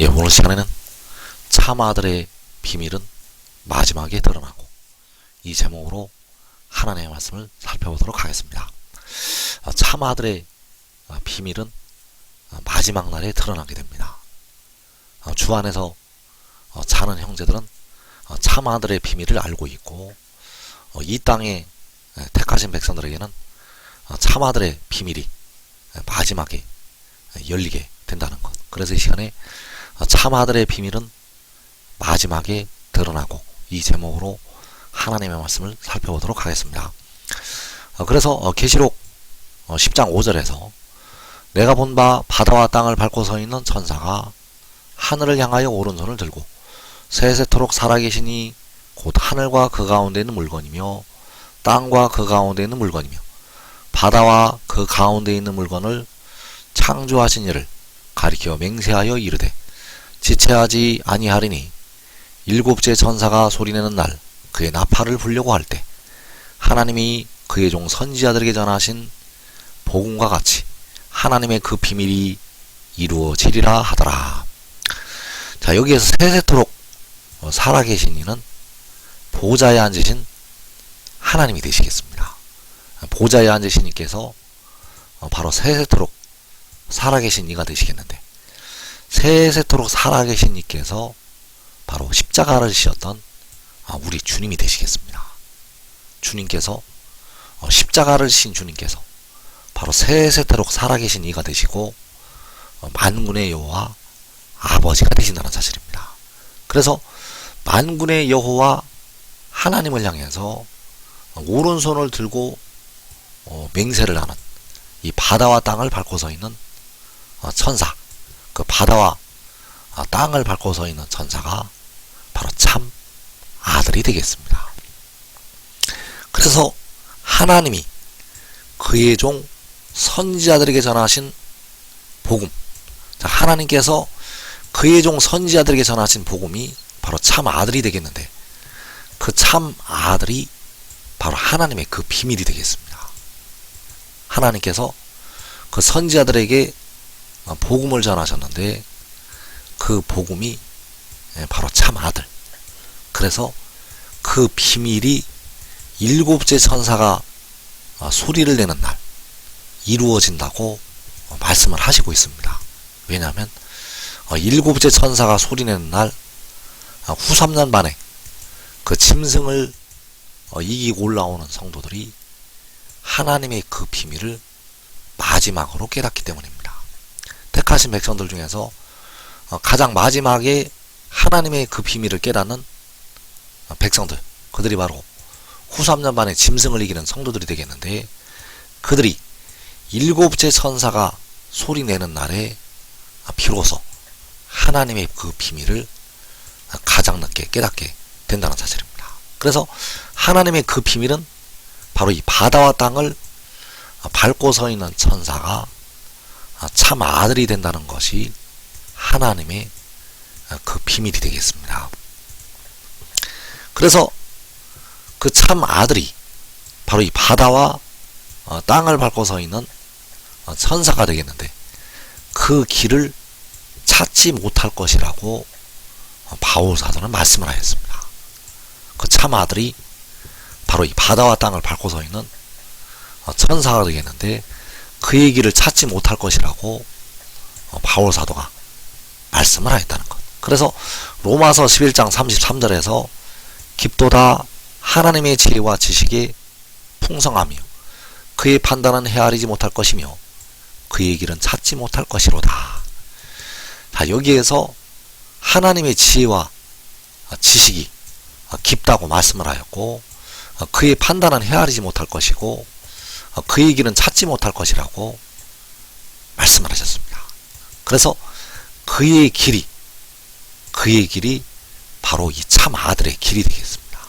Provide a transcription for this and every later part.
예, 오늘 시간에는 참 아들의 비밀은 마지막에 드러나고, 이 제목으로 하나님의 말씀을 살펴보도록 하겠습니다. 참 아들의 비밀은 마지막 날에 드러나게 됩니다. 주 안에서 자는 형제들은 참 아들의 비밀을 알고 있고, 이 땅에 택하신 백성들에게는 참 아들의 비밀이 마지막에 열리게 된다는 것. 그래서 이 시간에 참 아들의 비밀은 마지막에 드러나고, 이 제목으로 하나님의 말씀을 살펴보도록 하겠습니다. 그래서 계시록 10장 5절에서 내가 본 바 바다와 땅을 밟고 서 있는 천사가 하늘을 향하여 오른손을 들고 세세토록 살아계시니 곧 하늘과 그 가운데 있는 물건이며 땅과 그 가운데 있는 물건이며 바다와 그 가운데 있는 물건을 창조하신 이를 가리켜 맹세하여 이르되 지체하지 아니하리니 일곱째 천사가 소리내는 날 그의 나팔을 불려고 할 때 하나님이 그의 종 선지자들에게 전하신 복음과 같이 하나님의 그 비밀이 이루어지리라 하더라. 자, 여기에서 세세토록 살아계신 이는 보좌에 앉으신 하나님이 되시겠습니다. 보좌에 앉으신 이께서 바로 세세토록 살아계신 이가 되시겠는데, 세세토록 살아계신 이께서 바로 십자가를 지셨던 우리 주님이 되시겠습니다. 주님께서 십자가를 지신 주님께서 바로 세세토록 살아계신 이가 되시고 만군의 여호와 아버지가 되신다는 사실입니다. 그래서 만군의 여호와 하나님을 향해서 오른손을 들고 맹세를 하는 이 바다와 땅을 밟고 서 있는 천사, 그 바다와 땅을 밟고 서 있는 천사가 바로 참 아들이 되겠습니다. 그래서 하나님이 그의 종 선지자들에게 전하신 복음, 하나님께서 그의 종 선지자들에게 전하신 복음이 바로 참 아들이 되겠는데, 그 참 아들이 바로 하나님의 그 비밀이 되겠습니다. 하나님께서 그 선지자들에게 복음을 전하셨는데, 그 복음이 바로 참 아들. 그래서 그 비밀이 일곱째 천사가 소리를 내는 날 이루어진다고 말씀을 하시고 있습니다. 왜냐하면 일곱째 천사가 소리내는 날 후 3년 만에 그 짐승을 이기고 올라오는 성도들이 하나님의 그 비밀을 마지막으로 깨닫기 때문입니다. 택하신 백성들 중에서 가장 마지막에 하나님의 그 비밀을 깨닫는 백성들, 그들이 바로 후 3년 만에 짐승을 이기는 성도들이 되겠는데, 그들이 일곱째 천사가 소리내는 날에 비로소 하나님의 그 비밀을 가장 늦게 깨닫게 된다는 사실입니다. 그래서 하나님의 그 비밀은 바로 이 바다와 땅을 밟고 서 있는 천사가 참 아들이 된다는 것이 하나님의 그 비밀이 되겠습니다. 그래서 그 참 아들이 바로 이 바다와 땅을 밟고 서 있는 천사가 되겠는데, 그 길을 찾지 못할 것이라고 바울 사도는 말씀을 하였습니다. 그 참 아들이 바로 이 바다와 땅을 밟고 서 있는 천사가 되겠는데, 그의 길을 찾지 못할 것이라고 바울 사도가 말씀을 하였다는 것. 그래서 로마서 11장 33절에서 깊도다 하나님의 지혜와 지식이 풍성하며 그의 판단은 헤아리지 못할 것이며 그의 길은 찾지 못할 것이로다. 자, 여기에서 하나님의 지혜와 지식이 깊다고 말씀을 하였고, 그의 판단은 헤아리지 못할 것이고 그의 길은 찾지 못할 것이라고 말씀을 하셨습니다. 그래서 그의 길이 바로 이 참 아들의 길이 되겠습니다.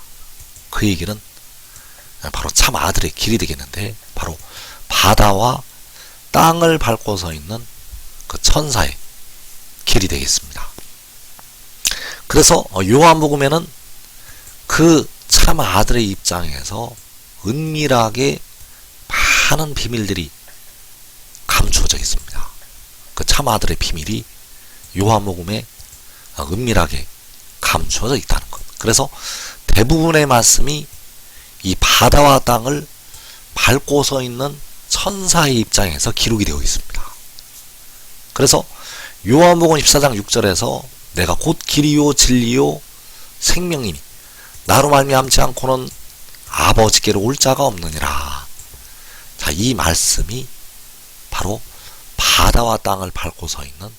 그의 길은 바로 참 아들의 길이 되겠는데, 바로 바다와 땅을 밟고 서 있는 그 천사의 길이 되겠습니다. 그래서 요한복음에는 그 참 아들의 입장에서 은밀하게 많은 비밀들이 감추어져 있습니다. 그 참 아들의 비밀이 요한복음에 은밀하게 감추어져 있다는 것. 그래서 대부분의 말씀이 이 바다와 땅을 밟고 서 있는 천사의 입장에서 기록이 되어 있습니다. 그래서 요한복음 14장 6절에서 내가 곧 길이요 진리요 생명이니 나로 말미암지 않고는 아버지께로 올 자가 없느니라. 자, 이 말씀이 바로 바다와 땅을 밟고 서 있는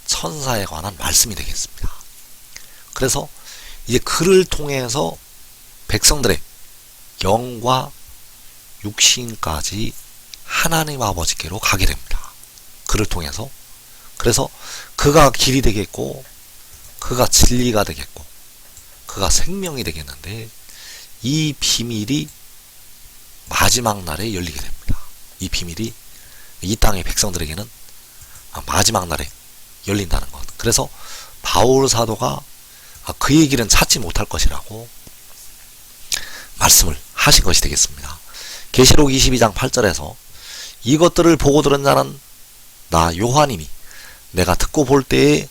천사에 관한 말씀이 되겠습니다. 그래서 이제 그를 통해서 백성들의 영과 육신까지 하나님 아버지께로 가게 됩니다. 그를 통해서. 그래서 그가 길이 되겠고, 그가 진리가 되겠고, 그가 생명이 되겠는데, 이 비밀이 마지막 날에 열리게 됩니다. 이 비밀이 이 땅의 백성들에게는 마지막 날에 열린다는 것. 그래서 바울 사도가 그의 길은 찾지 못할 것이라고 말씀을 하신 것이 되겠습니다. 계시록 22장 8절에서 이것들을 보고 들은 자는 나 요한이니 내가 듣고 볼 때에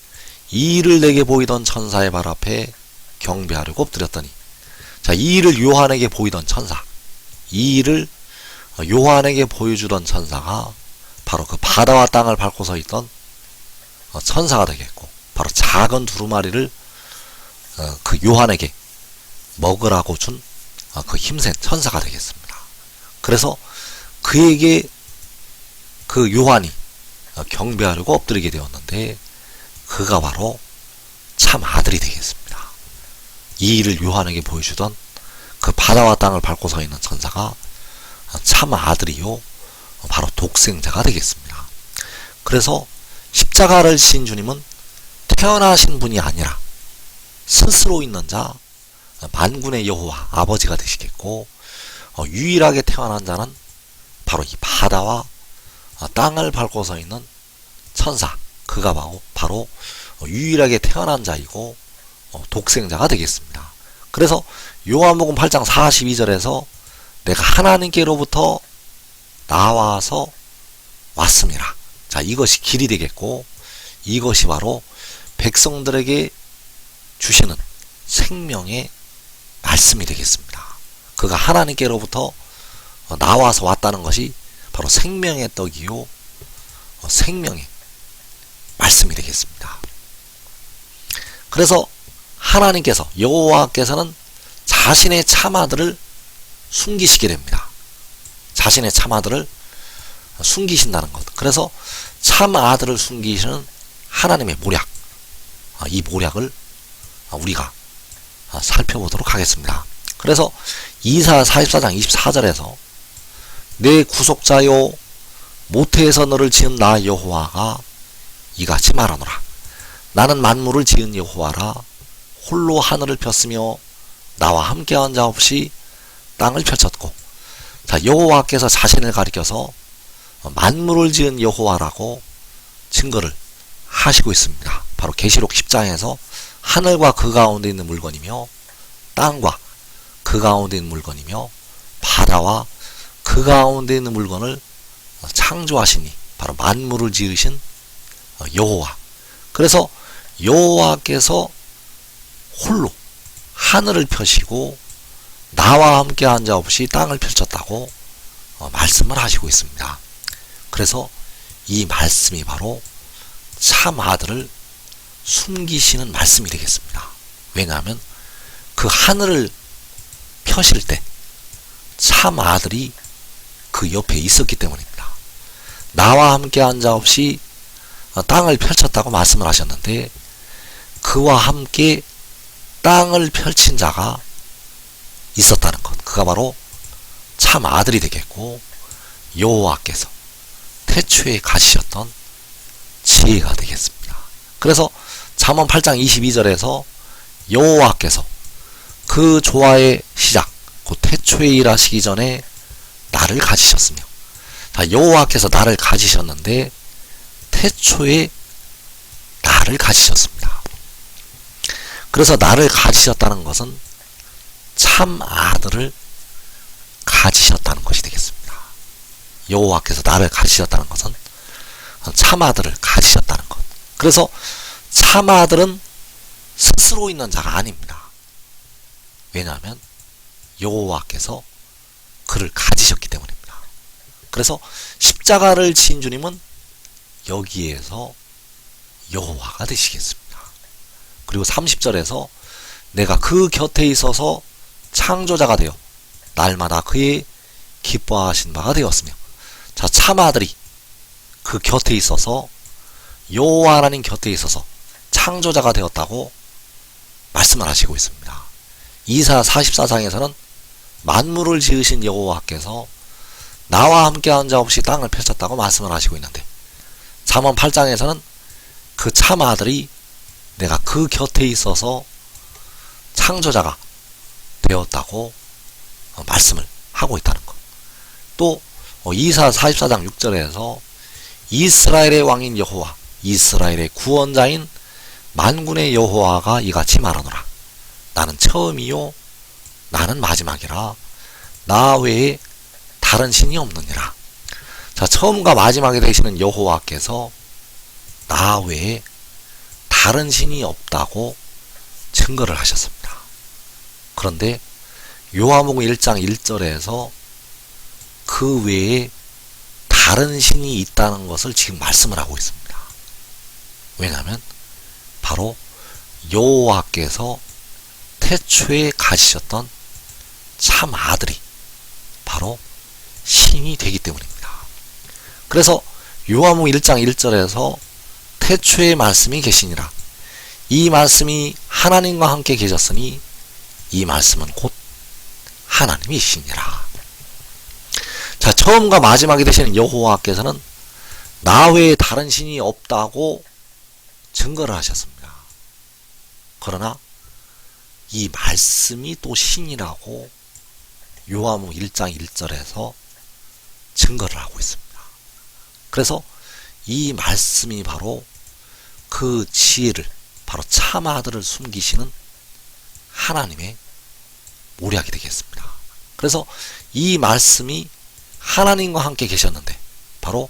이 일을 내게 보이던 천사의 발 앞에 경배하려고 엎드렸더니, 자, 이 일을 요한에게 보이던 천사, 이 일을 요한에게 보여주던 천사가 바로 그 바다와 땅을 밟고 서 있던 천사가 되겠고, 바로 작은 두루마리를 그 요한에게 먹으라고 준 그 힘센 천사가 되겠습니다. 그래서 그에게 그 요한이 경배하려고 엎드리게 되었는데, 그가 바로 참 아들이 되겠습니다. 이 일을 요한에게 보여주던 그 바다와 땅을 밟고 서 있는 천사가 참 아들이요 바로 독생자가 되겠습니다. 그래서 십자가를 지신 주님은 태어나신 분이 아니라 스스로 있는 자 만군의 여호와 아버지가 되시겠고, 유일하게 태어난 자는 바로 이 바다와 땅을 밟고 서 있는 천사, 그가 바로 유일하게 태어난 자이고 독생자가 되겠습니다. 그래서 요한복음 8장 42절에서 내가 하나님께로부터 나와서 왔음이라. 자, 이것이 길이 되겠고, 이것이 바로 백성들에게 주시는 생명의 말씀이 되겠습니다. 그가 하나님께로부터 나와서 왔다는 것이 바로 생명의 떡이요 생명의 말씀이 되겠습니다. 그래서 하나님께서, 여호와께서는 자신의 참아들을 숨기시게 됩니다. 자신의 참아들을 숨기신다는 것. 그래서 참아들을 숨기시는 하나님의 모략, 이 모략을 우리가 살펴보도록 하겠습니다. 그래서 이사야 44장 24절에서 내 구속자요 모태에서 너를 지은 나 여호와가 이같이 말하노라. 나는 만물을 지은 여호와라. 홀로 하늘을 폈으며 나와 함께한 자 없이 땅을 펼쳤고. 자, 여호와께서 자신을 가리켜서 만물을 지은 여호와라고 증거를 하시고 있습니다. 바로 계시록 10장에서 하늘과 그 가운데 있는 물건이며 땅과 그 가운데 있는 물건이며 바다와 그 가운데 있는 물건을 창조하시니 바로 만물을 지으신 여호와. 그래서 여호와께서 홀로 하늘을 펴시고 나와 함께 한 자 없이 땅을 펼쳤다고 말씀을 하시고 있습니다. 그래서 이 말씀이 바로 참 아들을 숨기시는 말씀이 되겠습니다. 왜냐하면 그 하늘을 펴실 때 참 아들이 그 옆에 있었기 때문입니다. 나와 함께 한 자 없이 땅을 펼쳤다고 말씀을 하셨는데, 그와 함께 땅을 펼친 자가 있었다는 것, 그가 바로 참 아들이 되겠고, 여호와께서 태초에 가지셨던 지혜가 되겠습니다. 그래서 잠언 8장 22절에서 여호와께서 그 조화의 시작, 곧 태초에 일하시기 전에 나를 가지셨으며, 여호와께서 나를 가지셨는데 태초에 나를 가지셨습니다. 그래서 나를 가지셨다는 것은 참 아들을 가지셨다는 것이 되겠습니다. 여호와께서 나를 가지셨다는 것은 참 아들을 가지셨다는 것. 그래서 참 아들은 스스로 있는 자가 아닙니다. 왜냐하면 여호와께서 그를 가지셨기 때문입니다. 그래서 십자가를 지신 주님은 여기에서 여호와가 되시겠습니다. 그리고 30절에서 내가 그 곁에 있어서 창조자가 되어 날마다 그의 기뻐하신 바가 되었으며, 자, 참아들이 그 곁에 있어서 여호와 하나님 곁에 있어서 창조자가 되었다고 말씀을 하시고 있습니다. 이사 44장에서는 만물을 지으신 여호와께서 나와 함께한 자 없이 땅을 펼쳤다고 말씀을 하시고 있는데, 잠언 8장에서는 그 참아들이 내가 그 곁에 있어서 창조자가 되었다고 말씀을 하고 있다는 것. 또 이사 44장 6절에서 이스라엘의 왕인 여호와, 이스라엘의 구원자인 만군의 여호와가 이같이 말하노라. 나는 처음이요 나는 마지막이라. 나 외에 다른 신이 없느니라. 자, 처음과 마지막에 되시는 여호와께서 나 외에 다른 신이 없다고 증거를 하셨습니다. 그런데 요한복음 1장 1절에서 그 외에 다른 신이 있다는 것을 지금 말씀을 하고 있습니다. 왜냐하면 바로 여호와께서 태초에 가지셨던 참 아들이 바로 신이 되기 때문입니다. 그래서 요한복음 1장 1절에서 태초에 말씀이 계시니라. 이 말씀이 하나님과 함께 계셨으니 이 말씀은 곧 하나님이시니라. 자, 처음과 마지막이 되시는 여호와께서는 나 외에 다른 신이 없다고 증거를 하셨습니다. 그러나 이 말씀이 또 신이라고 요한복음 1장 1절에서 증거를 하고 있습니다. 그래서 이 말씀이 바로 그 지혜를, 바로 참아들을 숨기시는 하나님의 모략이 되겠습니다. 그래서 이 말씀이 하나님과 함께 계셨는데, 바로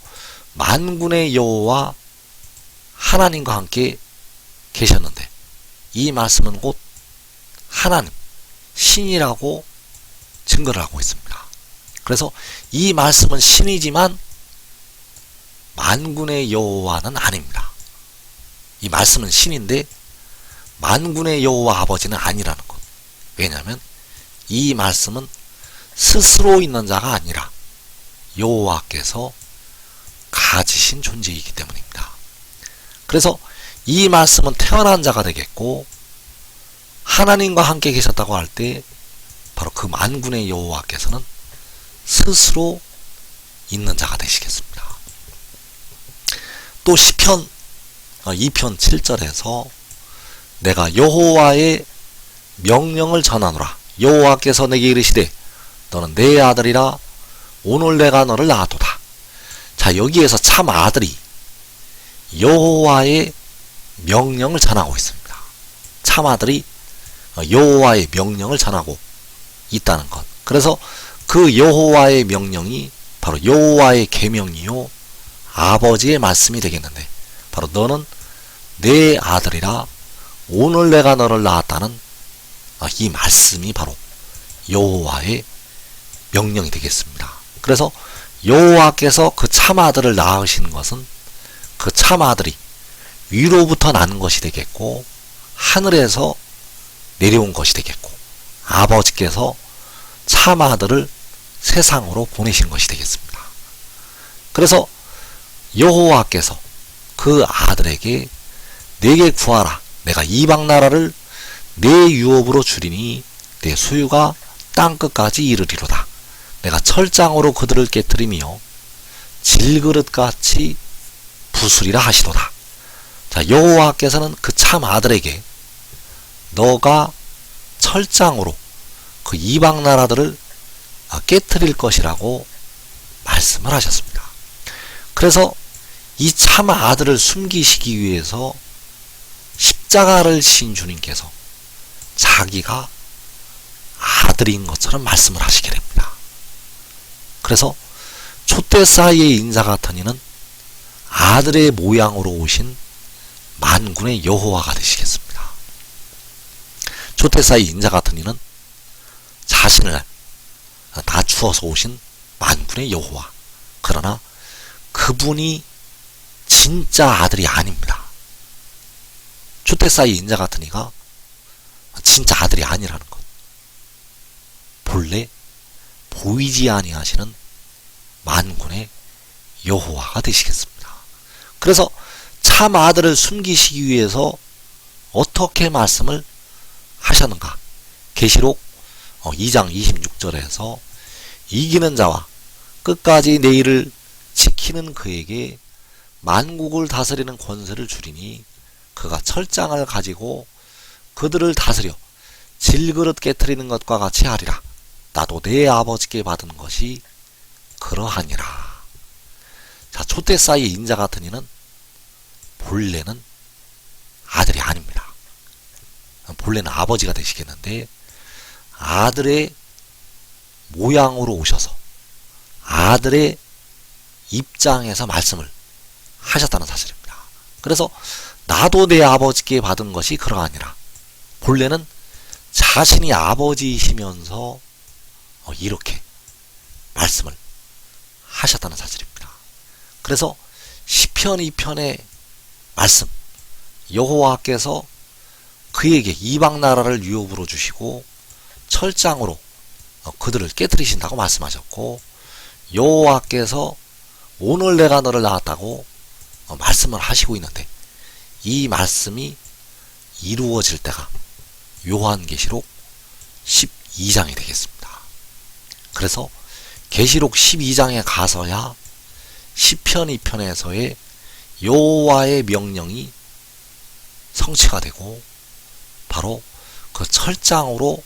만군의 여호와 하나님과 함께 계셨는데, 이 말씀은 곧 하나님, 신이라고 증거를 하고 있습니다. 그래서 이 말씀은 신이지만 만군의 여호와는 아닙니다. 이 말씀은 신인데 만군의 여호와 아버지는 아니라는 것. 왜냐하면 이 말씀은 스스로 있는 자가 아니라 여호와께서 가지신 존재이기 때문입니다. 그래서 이 말씀은 태어난 자가 되겠고, 하나님과 함께 계셨다고 할 때 바로 그 만군의 여호와께서는 스스로 있는 자가 되시겠습니다. 또 시편 2편 7절에서 내가 여호와의 명령을 전하노라. 여호와께서 내게 이르시되 너는 내 아들이라. 오늘 내가 너를 낳았도다. 자, 여기에서 참 아들이 여호와의 명령을 전하고 있습니다. 참 아들이 여호와의 명령을 전하고 있다는 것. 그래서 그 여호와의 명령이 바로 여호와의 계명이요 아버지의 말씀이 되겠는데, 바로 너는 내 아들이라. 오늘 내가 너를 낳았다는 이 말씀이 바로 여호와의 명령이 되겠습니다. 그래서 여호와께서 그 참아들을 낳으신 것은 그 참아들이 위로부터 나는 것이 되겠고, 하늘에서 내려온 것이 되겠고, 아버지께서 참아들을 세상으로 보내신 것이 되겠습니다. 그래서 여호와께서 그 아들에게 내게 구하라. 내가 이방 나라를 내 유업으로 주리니 내 소유가 땅끝까지 이르리로다. 내가 철장으로 그들을 깨뜨리며 질그릇같이 부수리라 하시도다. 자, 여호와께서는 그 참 아들에게 너가 철장으로 그 이방 나라들을 깨뜨릴 것이라고 말씀을 하셨습니다. 그래서 이 참 아들을 숨기시기 위해서 십자가를 지신 주님께서 자기가 아들인 것처럼 말씀을 하시게 됩니다. 그래서 촛대 사이의 인자 같은 이는 아들의 모양으로 오신 만군의 여호와가 되시겠습니다. 조태사의 인자 같은 이는 자신을 낮추어서 오신 만군의 여호와, 그러나 그분이 진짜 아들이 아닙니다. 조태사의 인자 같은 이가 진짜 아들이 아니라는 것, 본래 보이지 아니하시는 만군의 여호와가 되시겠습니다. 그래서 참 아들을 숨기시기 위해서 어떻게 말씀을 하셨는가? 계시록 2장 26절에서 이기는 자와 끝까지 내 일을 지키는 그에게 만국을 다스리는 권세를 주리니 그가 철장을 가지고 그들을 다스려 질그릇 깨트리는 것과 같이 하리라. 나도 내 아버지께 받은 것이 그러하니라. 자, 조태사의 인자 같은 이는 본래는 아들이 아닙니다. 본래는 아버지가 되시겠는데 아들의 모양으로 오셔서 아들의 입장에서 말씀을 하셨다는 사실입니다. 그래서 나도 내 아버지께 받은 것이 그러하니라. 본래는 자신이 아버지이시면서 이렇게 말씀을 하셨다는 사실입니다. 그래서 시편 2편의 말씀, 여호와께서 그에게 이방 나라를 유업으로 주시고 철장으로 그들을 깨뜨리신다고 말씀하셨고, 여호와께서 오늘 내가 너를 낳았다고 말씀을 하시고 있는데 이 말씀이 이루어질 때가 요한계시록 12장이 되겠습니다. 그래서 계시록 12장에 가서야 시편 2편에서의 여호와의 명령이 성취가 되고 바로 그 철장으로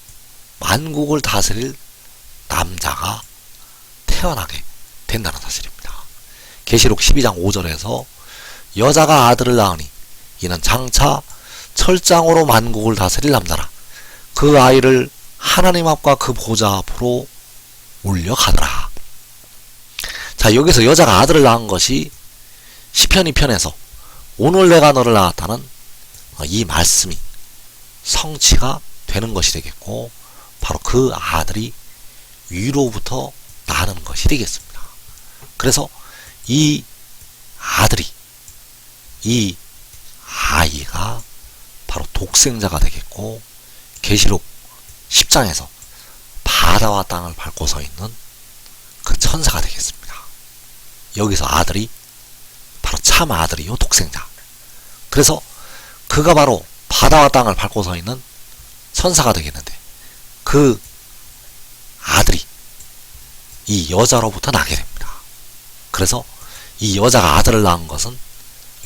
만국을 다스릴 남자가 태어나게 된다는 사실입니다. 계시록 12장 5절에서 여자가 아들을 낳으니 이는 장차 철장으로 만국을 다스릴 남자라. 그 아이를 하나님 앞과 그 보좌 앞으로 올려가더라. 자, 여기서 여자가 아들을 낳은 것이 시편 2편에서 오늘 내가 너를 낳았다는 이 말씀이 성취가 되는 것이 되겠고, 바로 그 아들이 위로부터 나는 것이 되겠습니다. 그래서 이 아들이, 이 아이가 바로 독생자가 되겠고, 계시록 10장에서 바다와 땅을 밟고 서 있는 그 천사가 되겠습니다. 여기서 아들이 바로 참 아들이요, 독생자. 그래서 그가 바로 바다와 땅을 밟고 서 있는 천사가 되겠는데 그 아들이 이 여자로부터 나게 됩니다. 그래서 이 여자가 아들을 낳은 것은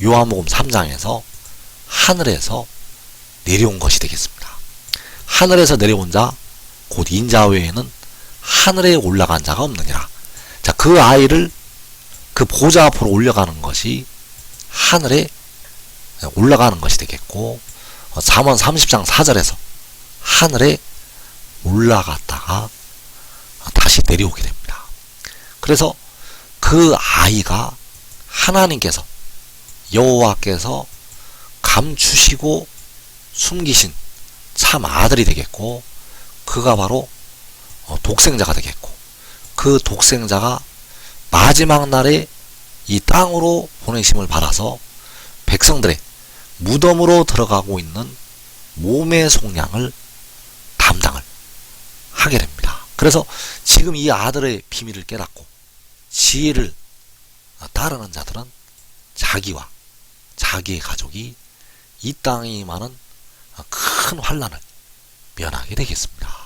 요한복음 3장에서 하늘에서 내려온 것이 되겠습니다. 하늘에서 내려온 자, 곧 인자 외에는 하늘에 올라간 자가 없느니라. 자, 그 아이를 그 보좌 앞으로 올려가는 것이 하늘에 올라가는 것이 되겠고, 잠언 30장 4절에서 하늘에 올라갔다가 다시 내려오게 됩니다. 그래서 그 아이가 하나님께서, 여호와께서 감추시고 숨기신 참 아들이 되겠고, 그가 바로 독생자가 되겠고, 그 독생자가 마지막 날에 이 땅으로 보내심을 받아서 백성들의 무덤으로 들어가고 있는 몸의 속량을 담당을 하게 됩니다. 그래서 지금 이 아들의 비밀을 깨닫고 지혜를 따르는 자들은 자기와 자기의 가족이 이 땅에 임하는 큰 환난을 면하게 되겠습니다.